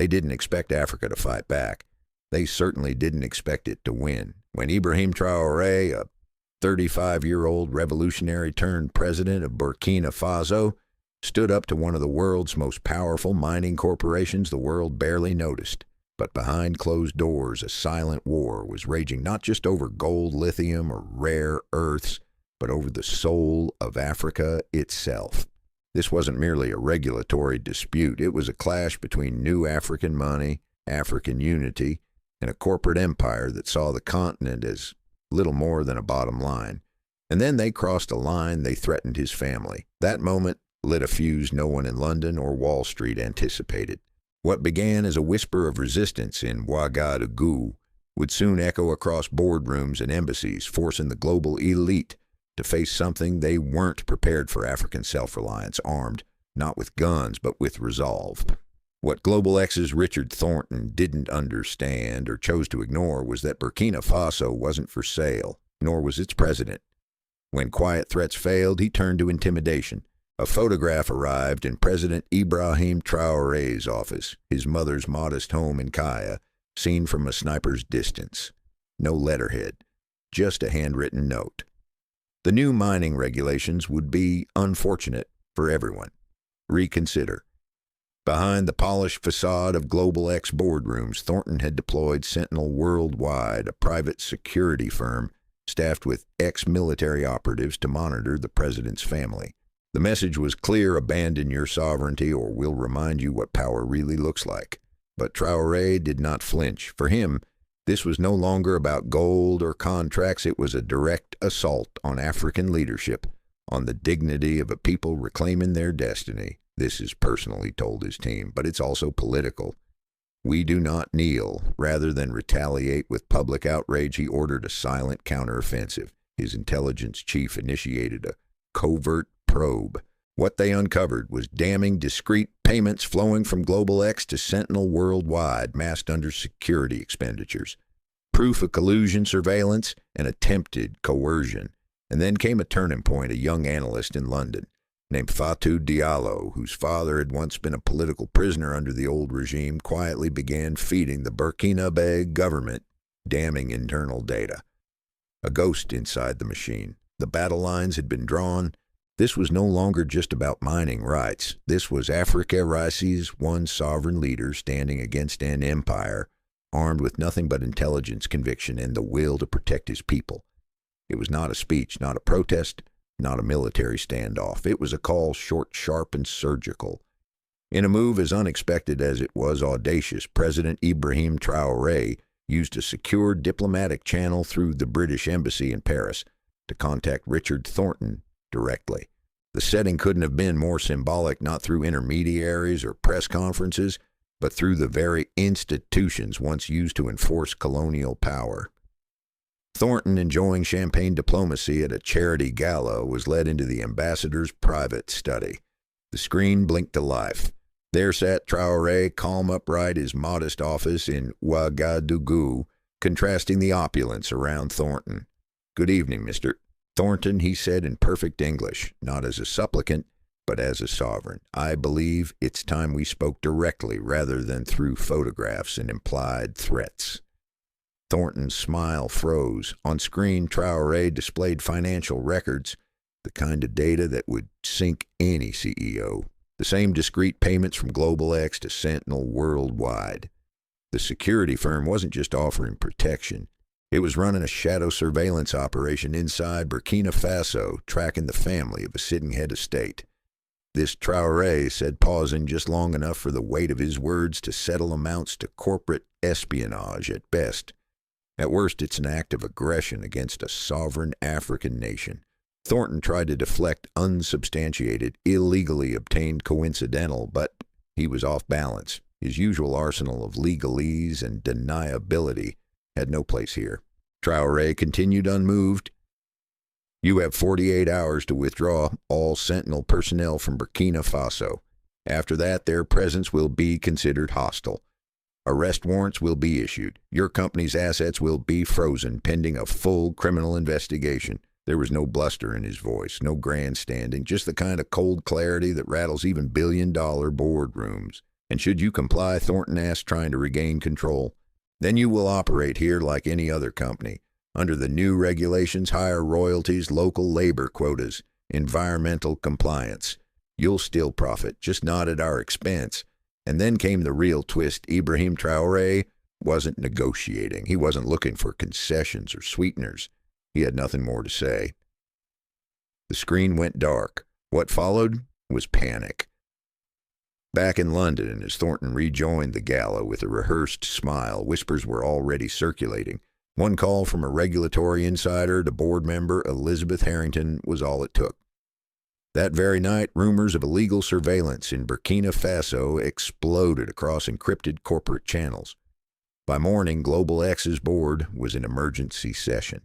They didn't expect Africa to fight back. They certainly didn't expect it to win. When Ibrahim Traoré, a 35-year-old revolutionary turned president of Burkina Faso, stood up to one of the world's most powerful mining corporations, the world barely noticed. But behind closed doors, a silent war was raging not just over gold, lithium, or rare earths, but over the soul of Africa itself. This wasn't merely a regulatory dispute. It was a clash between new African money, African unity, and a corporate empire that saw the continent as little more than a bottom line. And then they crossed a line. They threatened his family. That moment lit a fuse no one in London or Wall Street anticipated. What began as a whisper of resistance in Ouagadougou would soon echo across boardrooms and embassies, forcing the global elite to face something they weren't prepared for: African self-reliance, armed not with guns but with resolve. What Global X's Richard Thornton didn't understand or chose to ignore was that Burkina Faso wasn't for sale, nor was its president. When quiet threats failed, he turned to intimidation. A photograph arrived in President Ibrahim Traoré's office, his mother's modest home in Kaya, seen from a sniper's distance. No letterhead, just a handwritten note. The new mining regulations would be unfortunate for everyone. Reconsider. Behind the polished facade of Global X boardrooms, Thornton had deployed Sentinel Worldwide, a private security firm staffed with ex-military operatives to monitor the president's family. The message was clear: abandon your sovereignty or we'll remind you what power really looks like. But Traoré did not flinch. For him, this was no longer about gold or contracts. It was a direct assault on African leadership, on the dignity of a people reclaiming their destiny. This is personal, he told his team, but it's also political. We do not kneel. Rather than retaliate with public outrage, he ordered a silent counteroffensive. His intelligence chief initiated a covert probe. What they uncovered was damning discrete payments flowing from Global X to Sentinel Worldwide, masked under security expenditures. Proof of collusion, surveillance, and attempted coercion. And then came a turning point. A young analyst in London named Fatou Diallo, whose father had once been a political prisoner under the old regime, quietly began feeding the Burkina Faso government damning internal data. A ghost inside the machine. The battle lines had been drawn. This was no longer just about mining rights. This was Africarises, one sovereign leader standing against an empire, armed with nothing but intelligence, conviction, and the will to protect his people. It was not a speech, not a protest, not a military standoff. It was a call, short, sharp, and surgical. In a move as unexpected as it was audacious, President Ibrahim Traoré used a secure diplomatic channel through the British embassy in Paris to contact Richard Thornton directly. The setting couldn't have been more symbolic, not through intermediaries or press conferences, but through the very institutions once used to enforce colonial power. Thornton, enjoying champagne diplomacy at a charity gala, was led into the ambassador's private study. The screen blinked to life. There sat Traoré, calm, upright, his modest office in Ouagadougou, contrasting the opulence around Thornton. "Good evening, Mr. Thornton," he said in perfect English, not as a supplicant, but as a sovereign. "I believe it's time we spoke directly rather than through photographs and implied threats." Thornton's smile froze. On screen, Traoré displayed financial records, the kind of data that would sink any CEO. The same discrete payments from Global X to Sentinel Worldwide. The security firm wasn't just offering protection. It was running a shadow surveillance operation inside Burkina Faso, tracking the family of a sitting head of state. This Traoré said, pausing just long enough for the weight of his words to settle, amounts to corporate espionage at best. At worst, it's an act of aggression against a sovereign African nation. Thornton tried to deflect unsubstantiated, illegally obtained coincidental, but he was off balance. His usual arsenal of legalese and deniability had no place here. Traoré continued unmoved. "You have 48 hours to withdraw all Sentinel personnel from Burkina Faso. After that, their presence will be considered hostile. Arrest warrants will be issued. Your company's assets will be frozen pending a full criminal investigation." There was no bluster in his voice, no grandstanding, just the kind of cold clarity that rattles even billion-dollar boardrooms. And should you comply, Thornton asked, trying to regain control, then you will operate here like any other company. Under the new regulations, higher royalties, local labor quotas, environmental compliance. You'll still profit, just not at our expense. And then came the real twist. Ibrahim Traoré wasn't negotiating. He wasn't looking for concessions or sweeteners. He had nothing more to say. The screen went dark. What followed was panic. Back in London, as Thornton rejoined the gala with a rehearsed smile, whispers were already circulating. One call from a regulatory insider to board member Elizabeth Harrington was all it took. That very night, rumors of illegal surveillance in Burkina Faso exploded across encrypted corporate channels. By morning, Global X's board was in emergency session.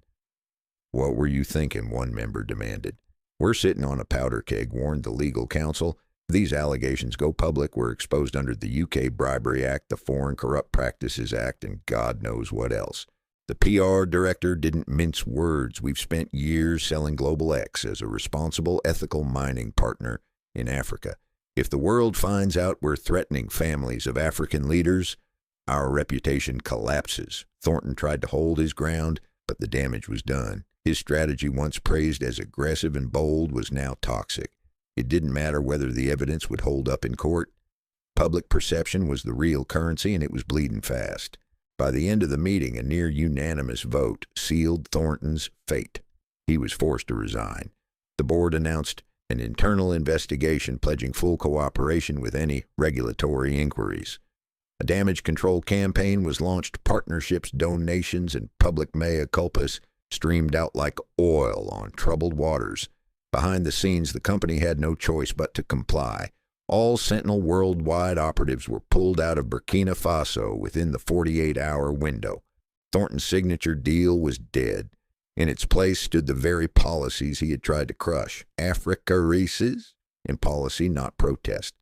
"What were you thinking?" one member demanded. "We're sitting on a powder keg," warned the legal counsel. "If these allegations go public, we're exposed under the UK Bribery Act, the Foreign Corrupt Practices Act, and God knows what else." The PR director didn't mince words. "We've spent years selling Global X as a responsible, ethical mining partner in Africa. If the world finds out we're threatening families of African leaders, our reputation collapses." Thornton tried to hold his ground, but the damage was done. His strategy, once praised as aggressive and bold, was now toxic. It didn't matter whether the evidence would hold up in court. Public perception was the real currency, and it was bleeding fast. By the end of the meeting, a near-unanimous vote sealed Thornton's fate. He was forced to resign. The board announced an internal investigation pledging full cooperation with any regulatory inquiries. A damage control campaign was launched. Partnerships, donations, and public mea culpas streamed out like oil on troubled waters. Behind the scenes, the company had no choice but to comply. All Sentinel worldwide operatives were pulled out of Burkina Faso within the 48-hour window. Thornton's signature deal was dead. In its place stood the very policies he had tried to crush. Africarises in policy, not protest.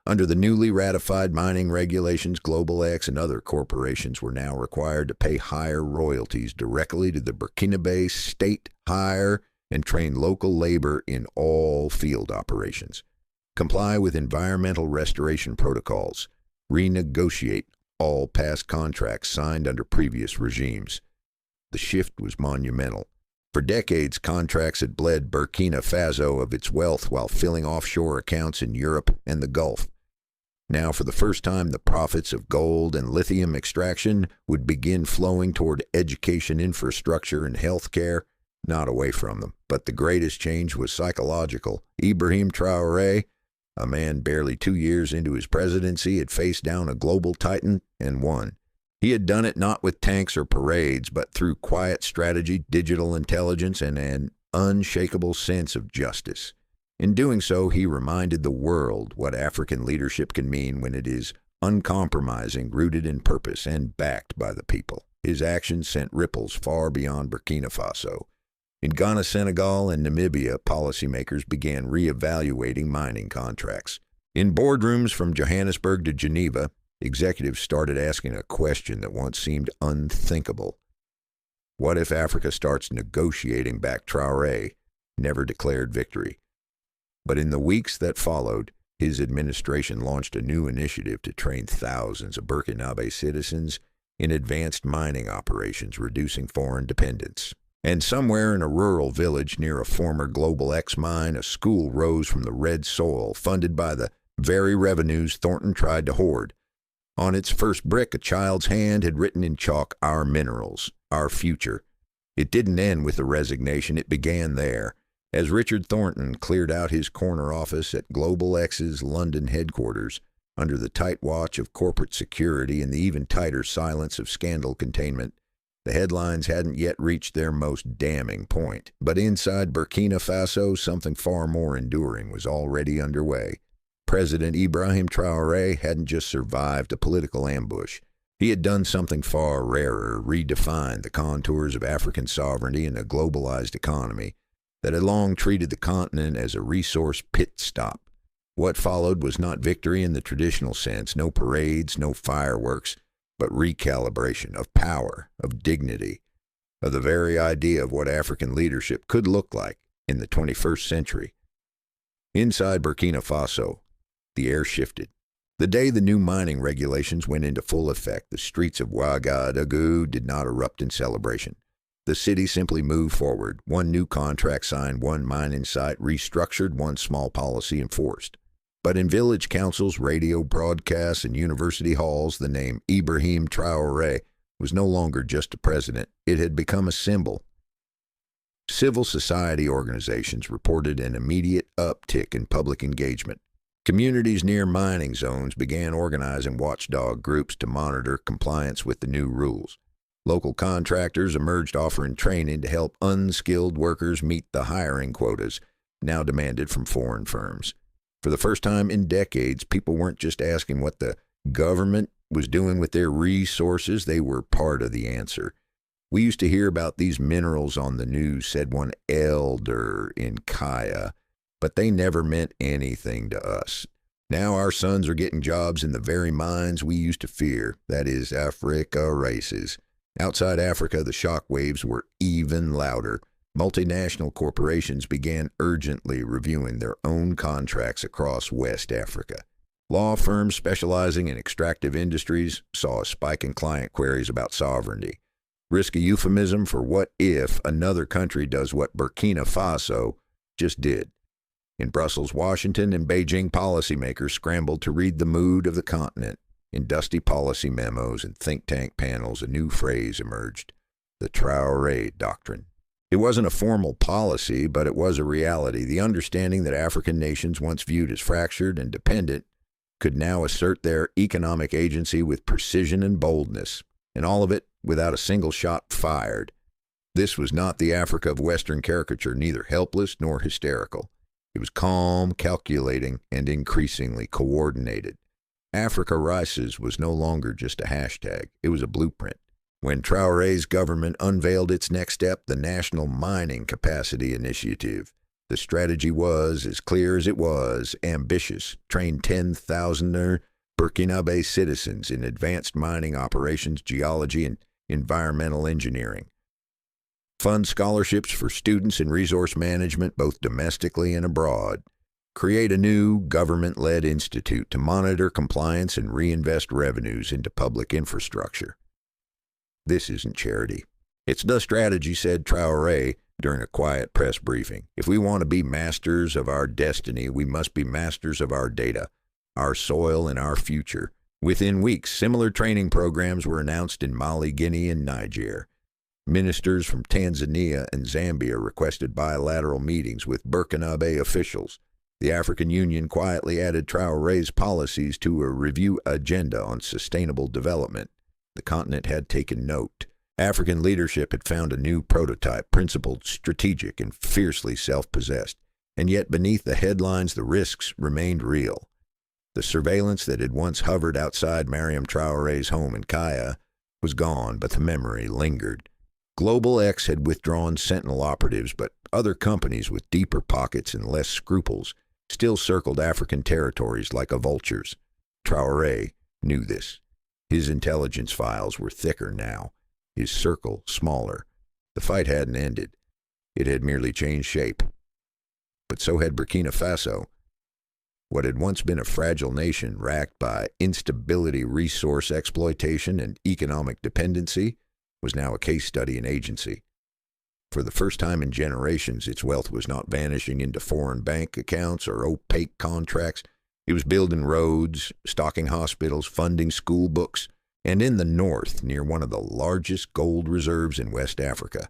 Under the newly ratified mining regulations, Global X and other corporations were now required to pay higher royalties directly to the Burkinabe state, hire and train local labor in all field operations, comply with environmental restoration protocols, renegotiate all past contracts signed under previous regimes. The shift was monumental. For decades, contracts had bled Burkina Faso of its wealth while filling offshore accounts in Europe and the Gulf. Now, for the first time, the profits of gold and lithium extraction would begin flowing toward education, infrastructure, and health care, not away from them. But the greatest change was psychological. Ibrahim Traoré, a man barely 2 years into his presidency, had faced down a global titan and won. He had done it not with tanks or parades, but through quiet strategy, digital intelligence, and an unshakable sense of justice. In doing so, he reminded the world what African leadership can mean when it is uncompromising, rooted in purpose, and backed by the people. His actions sent ripples far beyond Burkina Faso. In Ghana, Senegal, and Namibia, policymakers began reevaluating mining contracts. In boardrooms from Johannesburg to Geneva, executives started asking a question that once seemed unthinkable. What if Africa starts negotiating back Traoré, never declared victory? But in the weeks that followed, his administration launched a new initiative to train thousands of Burkinabe citizens in advanced mining operations, reducing foreign dependence. And somewhere in a rural village near a former Global X mine, a school rose from the red soil, funded by the very revenues Thornton tried to hoard. On its first brick, a child's hand had written in chalk, "Our minerals, our future." It didn't end with the resignation. It began there. As Richard Thornton cleared out his corner office at Global X's London headquarters, under the tight watch of corporate security and the even tighter silence of scandal containment, the headlines hadn't yet reached their most damning point. But inside Burkina Faso, something far more enduring was already underway. President Ibrahim Traoré hadn't just survived a political ambush. He had done something far rarer, redefined the contours of African sovereignty in a globalized economy that had long treated the continent as a resource pit stop. What followed was not victory in the traditional sense, no parades, no fireworks, but recalibration of power, of dignity, of the very idea of what African leadership could look like in the 21st century. Inside Burkina Faso, the air shifted. The day the new mining regulations went into full effect, the streets of Ouagadougou did not erupt in celebration. The city simply moved forward. One new contract signed, one mining site restructured, one small policy enforced. But in village councils, radio broadcasts, and university halls, the name Ibrahim Traoré was no longer just a president. It had become a symbol. Civil society organizations reported an immediate uptick in public engagement. Communities near mining zones began organizing watchdog groups to monitor compliance with the new rules. Local contractors emerged offering training to help unskilled workers meet the hiring quotas now demanded from foreign firms. For the first time in decades, people weren't just asking what the government was doing with their resources, they were part of the answer. We used to hear about these minerals on the news, said one elder in Kaya, but they never meant anything to us. Now our sons are getting jobs in the very mines we used to fear, that is, Africarises. Outside Africa, the shock waves were even louder. Multinational corporations began urgently reviewing their own contracts across West Africa. Law firms specializing in extractive industries saw a spike in client queries about sovereignty. Risk a euphemism for what if another country does what Burkina Faso just did. In Brussels, Washington, and Beijing, policymakers scrambled to read the mood of the continent. In dusty policy memos and think tank panels, a new phrase emerged: the Traore Doctrine. It wasn't a formal policy, but it was a reality. The understanding that African nations, once viewed as fractured and dependent, could now assert their economic agency with precision and boldness, and all of it without a single shot fired. This was not the Africa of Western caricature, neither helpless nor hysterical. It was calm, calculating, and increasingly coordinated. Africarises was no longer just a hashtag. It was a blueprint. When Traoré's government unveiled its next step, the National Mining Capacity Initiative, the strategy was, as clear as it was, ambitious. Train 10,000 Burkinabe citizens in advanced mining operations, geology, and environmental engineering. Fund scholarships for students in resource management, both domestically and abroad. Create a new government-led institute to monitor compliance and reinvest revenues into public infrastructure. This isn't charity. It's the strategy, said Traoré during a quiet press briefing. If we want to be masters of our destiny, we must be masters of our data, our soil, and our future. Within weeks, similar training programs were announced in Mali, Guinea, and Niger. Ministers from Tanzania and Zambia requested bilateral meetings with Burkinabe officials. The African Union quietly added Traoré's policies to a review agenda on sustainable development. The continent had taken note. African leadership had found a new prototype, principled, strategic, and fiercely self-possessed. And yet beneath the headlines, the risks remained real. The surveillance that had once hovered outside Mariam Traoré's home in Kaya was gone, but the memory lingered. Global X had withdrawn Sentinel operatives, but other companies with deeper pockets and less scruples still circled African territories like vultures. Traoré knew this. His intelligence files were thicker now, his circle smaller. The fight hadn't ended. It had merely changed shape. But so had Burkina Faso. What had once been a fragile nation racked by instability, resource exploitation, and economic dependency was now a case study in agency. For the first time in generations, its wealth was not vanishing into foreign bank accounts or opaque contracts. It was building roads, stocking hospitals, funding school books, and in the north, near one of the largest gold reserves in West Africa,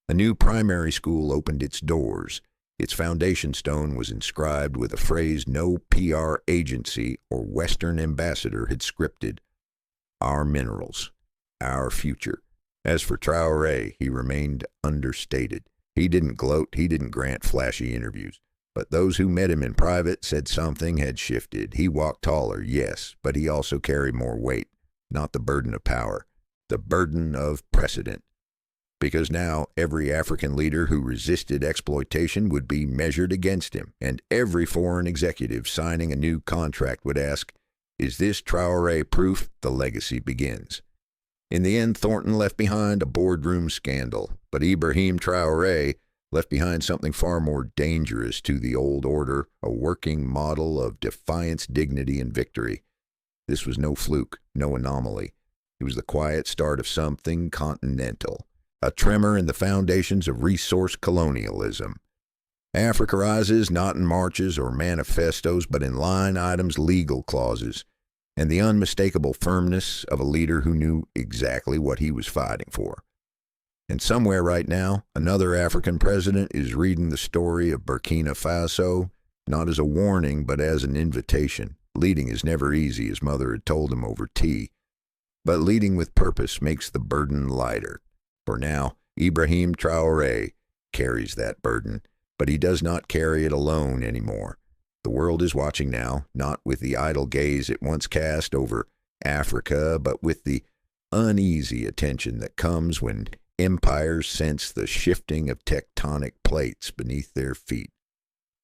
a new primary school opened its doors. Its foundation stone was inscribed with a phrase no PR agency or Western ambassador had scripted: our minerals, our future. As for Traoré, he remained understated. He didn't gloat, he didn't grant flashy interviews. But those who met him in private said something had shifted. He walked taller, yes, but he also carried more weight. Not the burden of power, the burden of precedent. Because now every African leader who resisted exploitation would be measured against him, and every foreign executive signing a new contract would ask, is this Traoré proof the legacy begins? In the end, Thornton left behind a boardroom scandal, but Ibrahim Traoré left behind something far more dangerous to the old order, a working model of defiance, dignity, and victory. This was no fluke, no anomaly. It was the quiet start of something continental, a tremor in the foundations of resource colonialism. Africarises not in marches or manifestos, but in line items, legal clauses, and the unmistakable firmness of a leader who knew exactly what he was fighting for. And somewhere right now, another African president is reading the story of Burkina Faso, not as a warning, but as an invitation. Leading is never easy, as mother had told him over tea. But leading with purpose makes the burden lighter. For now, Ibrahim Traoré carries that burden, but he does not carry it alone anymore. The world is watching now, not with the idle gaze it once cast over Africa, but with the uneasy attention that comes when empires sense the shifting of tectonic plates beneath their feet.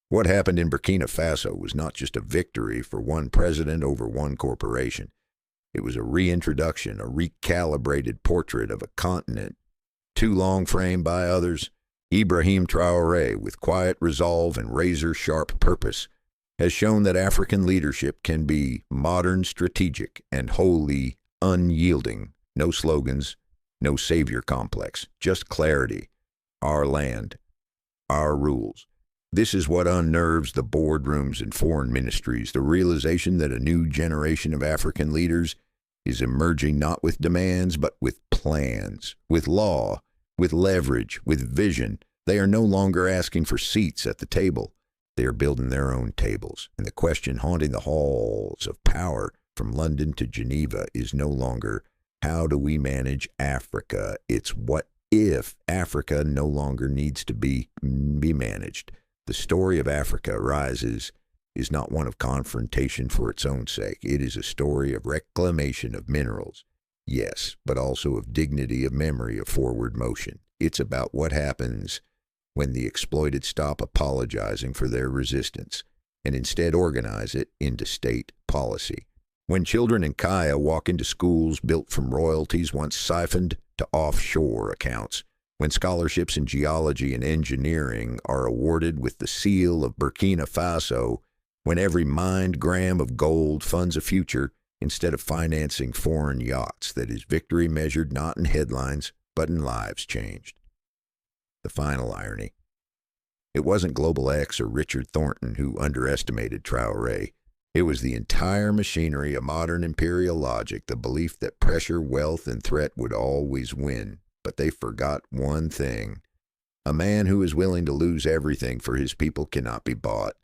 What happened in Burkina Faso was not just a victory for one president over one corporation. It was a reintroduction, a recalibrated portrait of a continent, too long framed by others. Ibrahim Traoré, with quiet resolve and razor-sharp purpose, has shown that African leadership can be modern, strategic, and wholly unyielding. No slogans, no savior complex, just clarity. Our land, our rules. This is what unnerves the boardrooms and foreign ministries, the realization that a new generation of African leaders is emerging not with demands, but with plans, with law, with leverage, with vision. They are no longer asking for seats at the table. They are building their own tables. And the question haunting the halls of power from London to Geneva is no longer, how do we manage Africa? It's what if Africa no longer needs to be managed. The story of Africarises is not one of confrontation for its own sake. It is a story of reclamation of minerals, yes, but also of dignity, of memory, of forward motion. It's about what happens when the exploited stop apologizing for their resistance and instead organize it into state policy. When children in Kaya walk into schools built from royalties once siphoned to offshore accounts, when scholarships in geology and engineering are awarded with the seal of Burkina Faso, when every mined gram of gold funds a future instead of financing foreign yachts, that is victory measured not in headlines, but in lives changed. The final irony. It wasn't Global X or Richard Thornton who underestimated Traoré. It was the entire machinery of modern imperial logic, the belief that pressure, wealth, and threat would always win. But they forgot one thing. A man who is willing to lose everything for his people cannot be bought.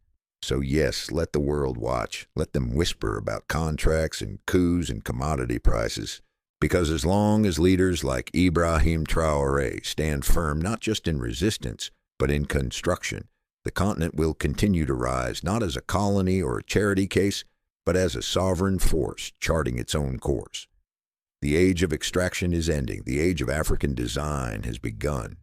So yes, let the world watch. Let them whisper about contracts and coups and commodity prices. Because as long as leaders like Ibrahim Traoré stand firm not just in resistance, but in construction, the continent will continue to rise, not as a colony or a charity case, but as a sovereign force charting its own course. The age of extraction is ending. The age of African design has begun.